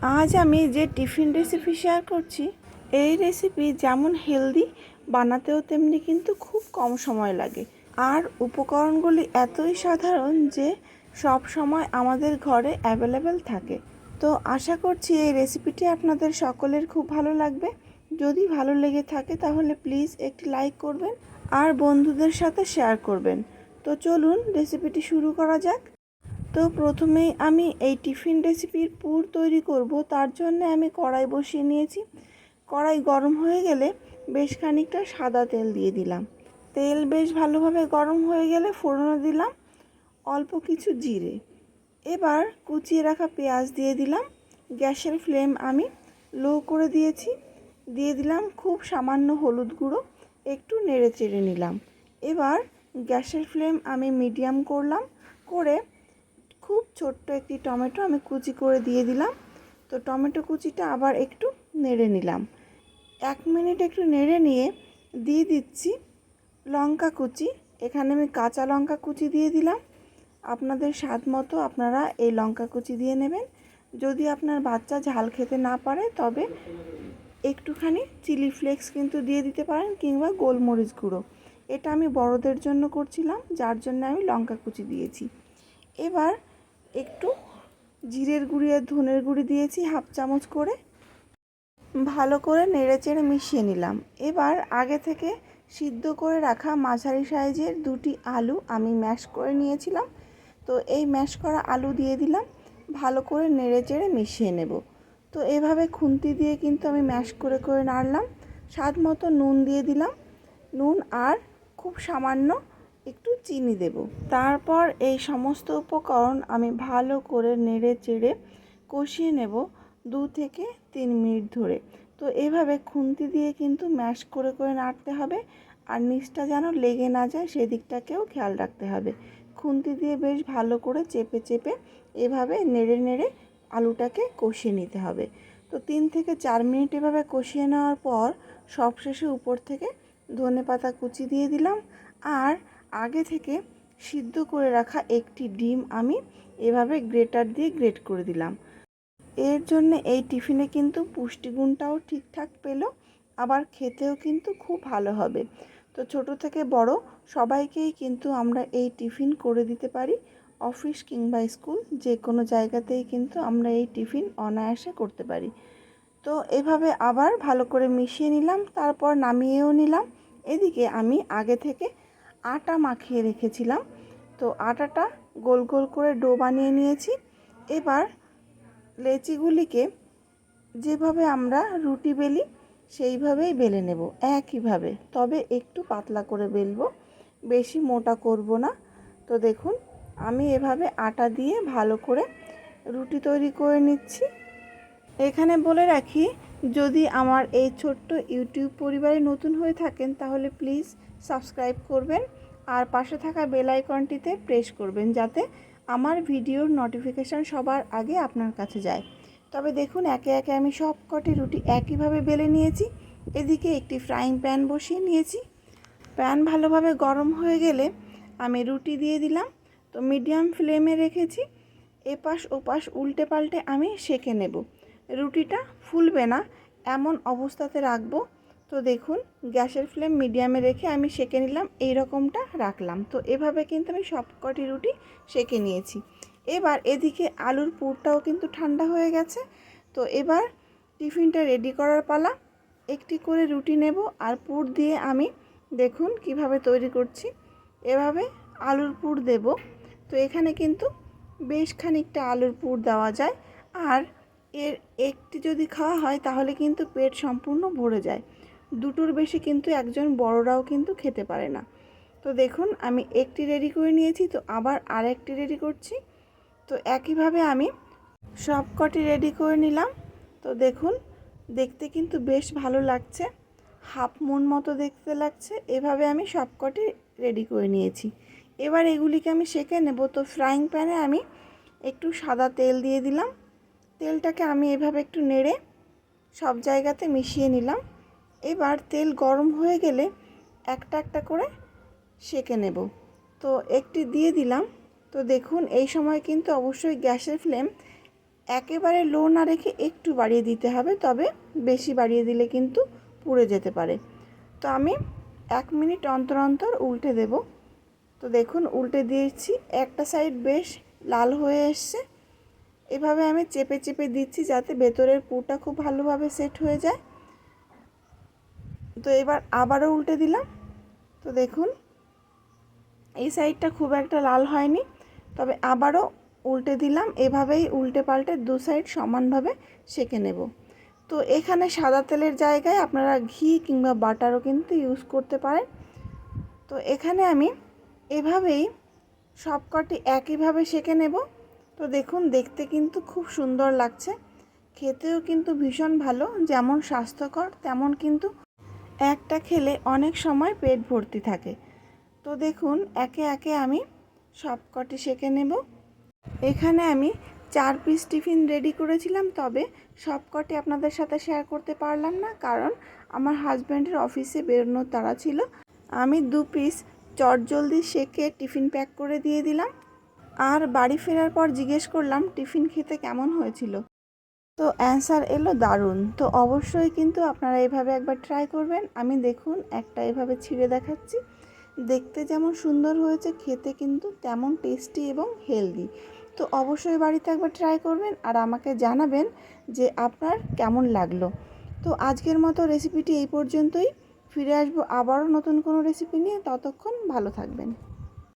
আজ আমি যে টিফিন রেসিপি শেয়ার করছি, এই রেসিপি যেমন হেলদি, বানাতেও তেমনি কিন্তু খুব কম সময় লাগে। আর উপকরণগুলি এতই সাধারণ যে সব সময় আমাদের ঘরে অ্যাভেলেবেল থাকে। তো আশা করছি এই রেসিপিটি আপনাদের সকলের খুব ভালো লাগবে। যদি ভালো লেগে থাকে তাহলে প্লিজ একটি লাইক করবেন আর বন্ধুদের সাথে শেয়ার করবেন। তো চলুন রেসিপিটি শুরু করা যাক। তো প্রথমেই আমি এই টিফিন রেসিপির পুর তৈরি করব। তার জন্য আমি কড়াই বসিয়ে নিয়েছি। কড়াই গরম হয়ে গেলে বেশ খানিকটা সাদা তেল দিয়ে দিলাম। তেল বেশ ভালোভাবে গরম হয়ে গেলে ফোড়নে দিলাম অল্প কিছু জিরে। এবার কুচিয়ে রাখা পেঁয়াজ দিয়ে দিলাম। গ্যাসের ফ্লেম আমি লো করে দিয়েছি। দিয়ে দিলাম খুব সামান্য হলুদ গুঁড়ো, একটু নেড়ে চেড়ে নিলাম। এবার গ্যাসের ফ্লেম আমি মিডিয়াম করলাম, করে খুব ছোট্ট একটি টমেটো আমি কুচি করে দিয়ে দিলাম। তো টমেটো কুচিটা আবার একটু নেড়ে নিলাম। 1 মিনিট একটু নেড়ে নিয়ে দিয়ে দিচ্ছি লঙ্কা কুচি। এখানে আমি কাঁচা লঙ্কা কুচি দিয়ে দিলাম। আপনাদের স্বাদ মতো আপনারা এই লঙ্কা কুচি দিয়ে নেবেন। যদি আপনার বাচ্চা ঝাল খেতে না পারে তবে একটুখানি চিলি ফ্লেক্স কিন্তু দিয়ে দিতে পারেন, কিংবা গোলমরিচ গুঁড়ো। এটা আমি বড়দের জন্য করছিলাম, যার জন্য আমি লঙ্কা কুচি দিয়েছি। এবার একটু জিরের গুঁড়ি আর ধনের গুঁড়ি দিয়েছি হাফ চামচ করে। ভালো করে নেড়েচেড়ে মিশিয়ে নিলাম। এবার আগে থেকে সিদ্ধ করে রাখা মাঝারি সাইজের 2টি আলু আমি ম্যাশ করে নিয়েছিলাম। তো এই ম্যাশ করা আলু দিয়ে দিলাম। ভালো করে নেড়েচেড়ে মিশিয়ে নেব। তো এভাবে খুন্তি দিয়ে কিন্তু আমি ম্যাশ করে করে নাড়লাম। স্বাদ মতো নুন দিয়ে দিলাম। নুন আর খুব সামান্য একটু চিনি দেব। তারপর এই সমস্ত উপকরণ আমি ভালো করে নেড়ে চেড়ে কষিয়ে নেব 2 থেকে 3 মিনিট ধরে। তো এভাবে খুন্তি দিয়ে কিন্তু ম্যাশ করে করে নাড়তে হবে, আর নিচটা যেন লেগে না যায় সেদিকটাকেও খেয়াল রাখতে হবে। খুন্তি দিয়ে বেশ ভালো করে চেপে চেপে এভাবে নেড়ে নেড়ে আলুটাকে কষিয়ে নিতে হবে। তো 3 থেকে 4 মিনিট এভাবে কষিয়ে নেওয়ার পর সবশেষে উপর থেকে ধনেপাতা কুচি দিয়ে দিলাম। আর আগে থেকে সিদ্ধ করে রাখা একটি ডিম আমি এভাবে গ্রেটার দিয়ে গ্রেট করে দিলাম। এর জন্য এই টিফিনে কিন্তু পুষ্টিগুণটাও ঠিকঠাক পেল, আবার খেতেও কিন্তু খুব ভালো হবে। তো ছোট থেকে বড় সবাইকেই কিন্তু আমরা এই টিফিন করে দিতে পারি। অফিস কিংবা স্কুল যে কোনো জায়গাতেই কিন্তু আমরা এই টিফিন অনায়াসে করতে পারি। তো এভাবে আবার ভালো করে মিশিয়ে নিলাম, তারপর নামিয়েও নিলাম। এদিকে আমি আগে থেকে আটা মাখিয়ে রেখেছিলাম। তো আটাটা গোল গোল করে ডো বানিয়ে নিয়েছি। এবার লেচিগুলিকে যেভাবে আমরা রুটি বেলি সেইভাবেই বেলে নেব, একইভাবে, তবে একটু পাতলা করে বেলবো, বেশি মোটা করব না। তো দেখুন আমি এভাবে আটা দিয়ে ভালো করে রুটি তৈরি করে নিচ্ছি। এখানে বলে রাখি, যদি আমার এই ছোট্ট ইউটিউব পরিবারে নতুন হয়ে থাকেন তাহলে প্লিজ সাবস্ক্রাইব করবেন আর পাশে থাকা বেল আইকনটিতে প্রেস করবেন, যাতে আমার ভিডিওর নোটিফিকেশান সবার আগে আপনার কাছে যায়। তবে দেখুন একে একে আমি সব কটি রুটি একইভাবে বেলে নিয়েছি। এদিকে একটি ফ্রাইং প্যান বসিয়ে নিয়েছি। প্যান ভালোভাবে গরম হয়ে গেলে আমি রুটি দিয়ে দিলাম। তো মিডিয়াম ফ্লেমে রেখেছি। এপাশ ওপাশ উল্টে পাল্টে আমি সেঁকে নেব। রুটিটা ফুলবে না এমন অবস্থাতে রাখবো। তো দেখুন গ্যাসের ফ্লেম মিডিয়ামে রেখে আমি সেঁকে নিলাম, এই রকমটা রাখলাম। তো এভাবে কিন্তু আমি সবকটি রুটি সেঁকে নিয়েছি। এবার এদিকে আলুর পুরটাও কিন্তু ঠান্ডা হয়ে গেছে। তো এবার টিফিনটা রেডি করার পালা। একটি করে রুটি নেব আর পুর দিয়ে আমি দেখুন কিভাবে তৈরি করছি। এভাবে আলুর পুর দেব। তো এখানে কিন্তু বেশ খানিকটা আলুর পুর দেওয়া যায়, আর এর একটি যদি খাওয়া হয় তাহলে কিন্তু পেট সম্পূর্ণ ভরে যায়। দুটোর বেশি কিন্তু একজন বড়রাও কিন্তু খেতে পারে না। তো দেখুন আমি একটি রেডি করে নিয়েছি, তো আবার আরেকটি রেডি করছি। তো একইভাবে আমি সবকটি রেডি করে নিলাম। তো দেখুন দেখতে কিন্তু বেশ ভালো লাগছে, হাফ মুন মতো দেখতে লাগছে। এভাবে আমি সবকটি রেডি করে নিয়েছি। এবার এগুলিকে আমি সেঁকে নেব। তো ফ্রাইং প্যানে আমি একটু সাদা তেল দিয়ে দিলাম। তেলটাকে আমি এভাবে একটু নেড়ে সব জায়গাতে মিশিয়ে নিলাম। এবার তেল গরম হয়ে গেলে একটা একটা করে সেঁকে নেব। তো একটি দিয়ে দিলাম। তো দেখুন এই সময় কিন্তু অবশ্যই গ্যাসের ফ্লেম একেবারে লো না রেখে একটু বাড়িয়ে দিতে হবে, তবে বেশি বাড়িয়ে দিলে কিন্তু পুড়ে যেতে পারে। তো আমি 1 মিনিট অন্তর অন্তর উল্টে দেব। তো দেখুন উল্টে দিয়েছি, একটা সাইড বেশ লাল হয়ে এসছে। এভাবে আমি চেপে চেপে দিচ্ছি যাতে ভেতরের পুরটা খুব ভালোভাবে সেট হয়ে যায়। তো এবার আবারও উল্টে দিলাম। তো দেখুন এই সাইডটা খুব একটা লাল হয়নি, তবে আবারও উল্টে দিলাম। এভাবেই উল্টে পাল্টে দু সাইড সমানভাবে সেঁকে নেব। তো এখানে সাদা তেলের জায়গায় আপনারা ঘি কিংবা বাটারও কিন্তু ইউজ করতে পারেন। তো এখানে আমি এভাবেই সবকটি একইভাবে সেঁকে নেব। তো দেখুন দেখতে কিন্তু খুব সুন্দর লাগছে, খেতেও কিন্তু ভীষণ ভালো। যেমন স্বাস্থ্যকর তেমন কিন্তু একটা খেলে অনেক সময় পেট ভর্তি থাকে। তো দেখুন একে একে আমি সবকটি সেঁকে নেব। এখানে আমি 4 পিস টিফিন রেডি করেছিলাম, তবে সবকটি আপনাদের সাথে শেয়ার করতে পারলাম না, কারণ আমার হাজব্যান্ডের অফিসে বেরোনোর তাড়া ছিল। আমি 2 পিস চটজলদি সেঁকে টিফিন প্যাক করে দিয়ে দিলাম। আর বাড়ি ফেরার পর জিজ্ঞেস করলাম টিফিন খেতে কেমন হয়েছিল। তো অ্যান্সার এলো দারুণ। তো অবশ্যই কিন্তু আপনারা এভাবে একবার ট্রাই করবেন। আমি দেখুন একটা এভাবে ছিঁড়ে দেখাচ্ছি, দেখতে যেমন সুন্দর হয়েছে খেতে কিন্তু তেমন টেস্টি এবং হেলদি। তো অবশ্যই বাড়িতে একবার ট্রাই করবেন আর আমাকে জানাবেন যে আপনার কেমন লাগলো। তো আজকের মতো রেসিপিটি এই পর্যন্তই। ফিরে আসবো আবারও নতুন কোনো রেসিপি নিয়ে, ততক্ষণ ভালো থাকবেন।